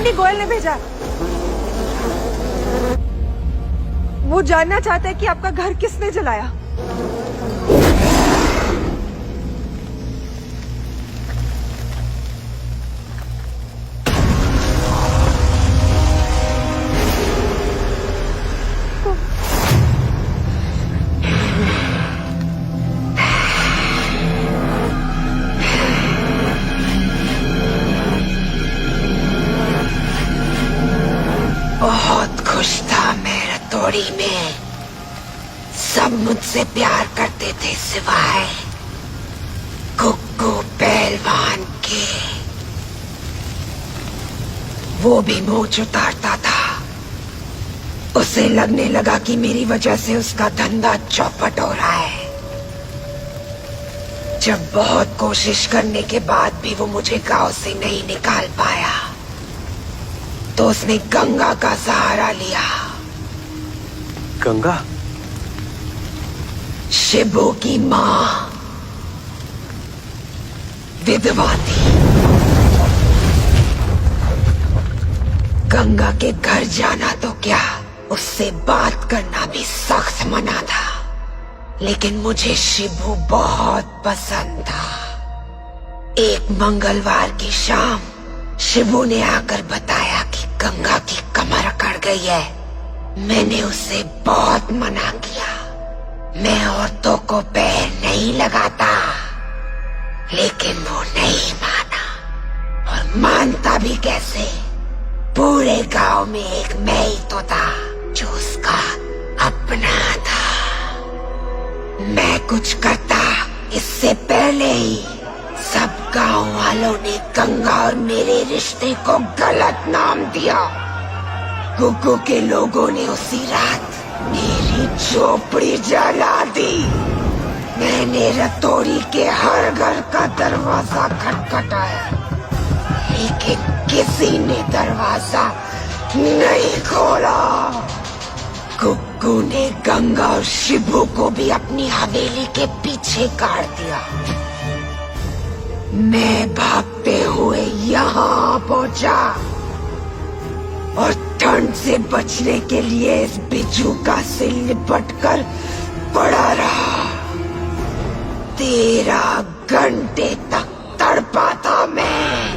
कलामंडी गोयल ने भेजा। वो जानना चाहता है कि आपका घर किसने जलाया। बहुत खुश था मैं रतौड़ी में। सब मुझसे प्यार करते थे सिवाय कुक्कू पहलवान के। वो भी मूंछ उतारता था। उसे लगने लगा कि मेरी वजह से उसका धंधा चौपट हो रहा है। जब बहुत कोशिश करने के बाद भी वो मुझे गांव से नहीं निकाल पाया तो उसने गंगा का सहारा लिया। गंगा? शिबू की माँ विधवा थी। गंगा के घर जाना तो क्या, उससे बात करना भी सख्त मना था। लेकिन मुझे शिबू बहुत पसंद था। एक मंगलवार की शाम शिबू ने आकर बताया कि गंगा की कमर अकड़ गई है। मैंने उसे बहुत मना किया। मैं औरतों को पैर नहीं लगाता, लेकिन वो नहीं माना। और मानता भी कैसे? पूरे गांव में एक मैं ही तो था जो उसका अपना था। मैं कुछ करता इससे पहले ही सब गांव वालों ने गंगा और मेरे रिश्ते को गलत नाम दिया। कुकू के लोगों ने उसी रात मेरी झोपड़ी जला दी। मैंने रतौड़ी के हर घर का दरवाजा खटखटाया, लेकिन किसी ने दरवाजा नहीं खोला। कुक्कू ने गंगा और शिबू को भी अपनी हवेली के पीछे काट दिया। मैं भागते हुए यहाँ पहुंचा और ठंड से बचने के लिए इस बिजूका से लिपटकर पड़ा रहा। 13 घंटे तक तड़पा था मैं।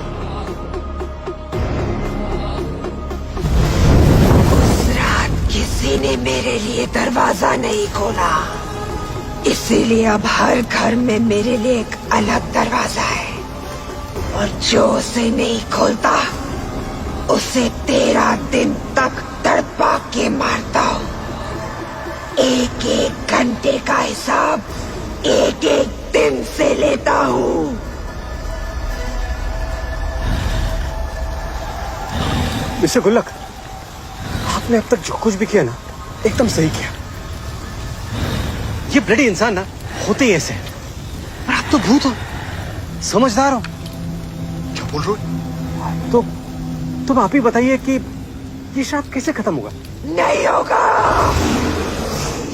उस रात किसी ने मेरे लिए दरवाजा नहीं खोला, इसीलिए अब हर घर में मेरे लिए एक अलग दरवाजा है। और जो उसे नहीं खोलता उसे 13 दिन तक तड़पा के मारता हूँ। एक एक घंटे का हिसाब एक एक दिन से लेता हूँ। मिस्टर गुल्लक, आपने अब तक जो कुछ भी किया ना, एकदम सही किया। ये ब्लडी इंसान ना होते ही ऐसे हैं। और आप तो भूत हो, समझदार हो। क्या बोल रहे हो? तो तुम आप ही बताइए कि ये श्राप कैसे खत्म होगा? नहीं होगा।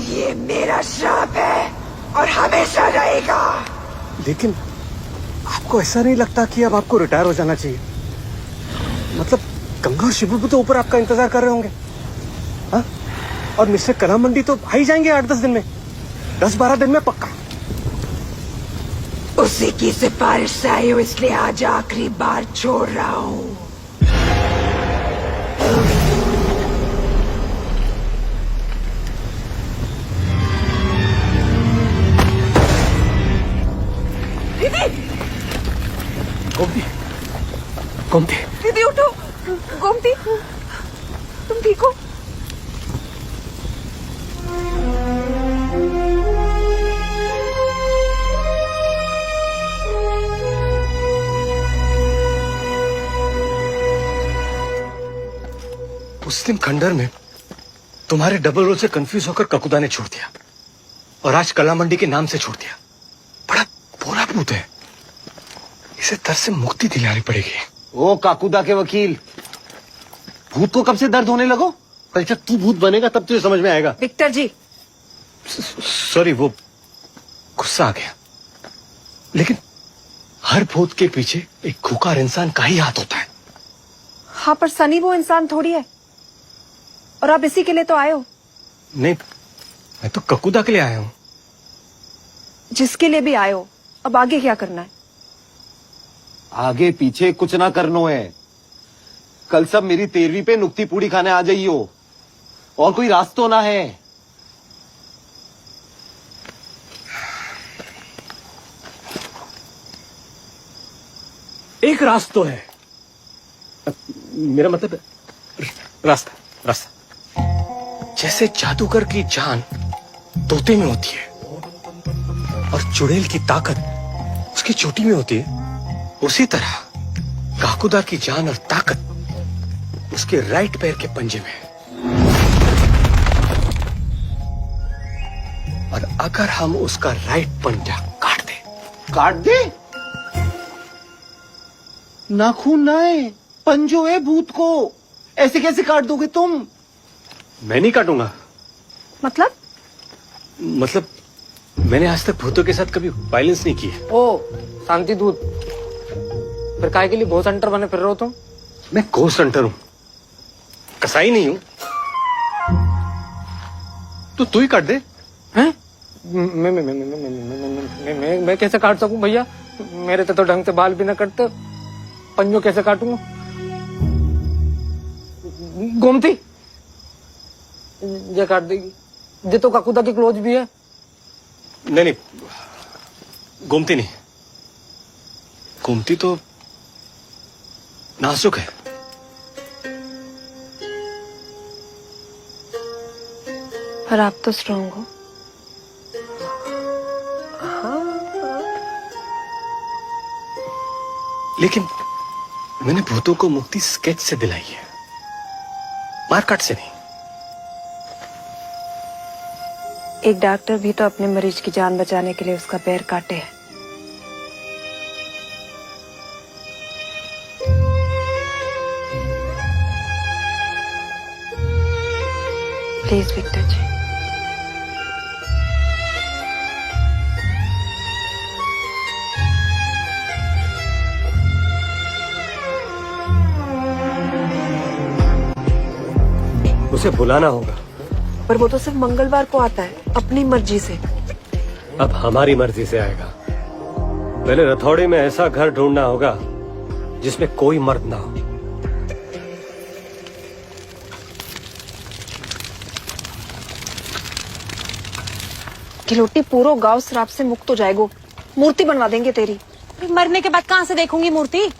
ये मेरा श्राप है और हमेशा रहेगा। लेकिन आपको ऐसा नहीं लगता कि अब आपको रिटायर हो जाना चाहिए? मतलब गंगा और शिबू भी तो ऊपर आपका इंतजार कर रहे होंगे। हाँ? और मिस्टर कलामंडी तो आ ही जाएंगे 8-10 दिन में, 10-12 दिन में पक्का। उसी की सिफारिश से आई हूँ, इसलिए आज आखिरी बार छोड़ रहा हूँ। गोमती, गोमती, दीदी उठो। गोमती, तुम ठीक हो? उस दिन खंडर में तुम्हारे डबल रोल से कंफ्यूज होकर ककुदा ने छोड़ दिया और आज कलामंडी के नाम से छोड़ दिया। बड़ा बुरा भूत है, इसे दर्द से मुक्ति दिलानी पड़ेगी। ओ काकुदा के वकील, भूत को कब से दर्द होने लगो? कल जब तू भूत बनेगा तब तुझे समझ में आएगा। विक्टर जी, सॉरी, वो गुस्सा आ गया। लेकिन हर भूत के पीछे एक खूंखार इंसान का ही हाथ होता है। हाँ, पर सनी वो इंसान थोड़ी है। और आप इसी के लिए तो आए हो। नहीं, मैं तो ककुदा के लिए आया हूँ। जिसके लिए भी आए हो, अब आगे क्या करना है? आगे पीछे कुछ ना करनो है। कल सब मेरी 13वीं पे नुक्ती पूड़ी खाने आ जाइयो, और कोई रास्ता ना है। एक रास्ता तो है, मेरा मतलब रास्ता रास्ता। जैसे जादूगर की जान तोते में होती है और चुड़ैल की ताकत उसकी चोटी में होती है, उसी तरह काकुदा की जान और ताकत उसके राइट पैर के पंजे में है। और अगर हम उसका राइट पंजा काट दे नाखून ना है, पंजो है भूत को। ऐसे कैसे काट दोगे तुम? मैं नहीं काटूंगा। मतलब मैंने आज तक भूतों के साथ कभी वायलेंस नहीं की है। ओ शांति दूत, फिर काय के लिए घोस्ट हंटर बने फिर रहे हो तुम? मैं घोस्ट हंटर हूं, कसाई नहीं हूं। तो तू ही काट दे। हैं? मैं कैसे काट सकूं भैया? मेरे तो ढंग से बाल भी ना कटते, पंजो कैसे काटूंगा? गोमती ये काट देगी। ये तो काकुदा की क्लोज भी है। नहीं, गोमती नहीं, गोमती तो नाजुक है। पर आप तो स्ट्रांग हो। लेकिन मैंने भूतों को मुक्ति स्केच से दिलाई है, मारकाट से नहीं। एक डॉक्टर भी तो अपने मरीज की जान बचाने के लिए उसका पैर काटे है। प्लीज विक्टर जी। उसे बुलाना होगा। पर वो तो सिर्फ मंगलवार को आता है, अपनी मर्जी से। अब हमारी मर्जी से आएगा। पहले रथौड़ी में ऐसा घर ढूंढना होगा जिसमें कोई मर्द ना हो। गिलोटी पूरा गांव श्राप से मुक्त हो जाएगो। मूर्ति बनवा देंगे तेरी। मरने के बाद कहाँ से देखूंगी मूर्ति?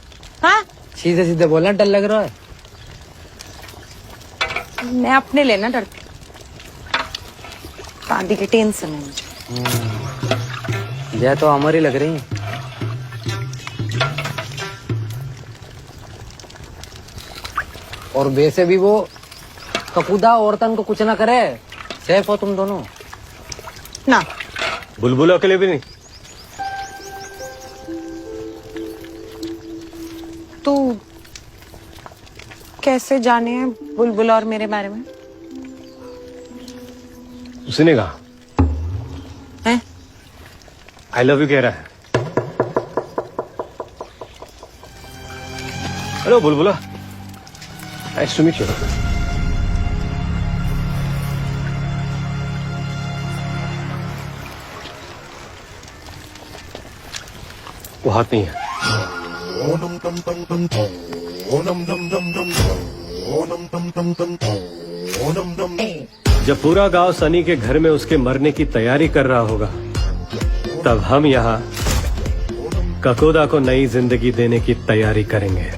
हाँ, सीधे सीधे बोलना डर लग रहा है। मैं अपने लेना डरती, शादी की टेंशन है मुझे। यह तो हमारी लग रही है। और वैसे भी वो कपूदा औरतन को कुछ ना करे, सेफ हो तुम दोनों। ना बुलबुला के लिए भी नहीं। तू कैसे जाने है बुलबुल और मेरे बारे में? उसने कहा हैं? आई लव यू कह रहा है। हेलो बुलबुला, नाइस टू मीट यू। वो हाथ नहीं है। जब पूरा गांव सनी के घर में उसके मरने की तैयारी कर रहा होगा, तब हम यहाँ ककोदा को नई जिंदगी देने की तैयारी करेंगे।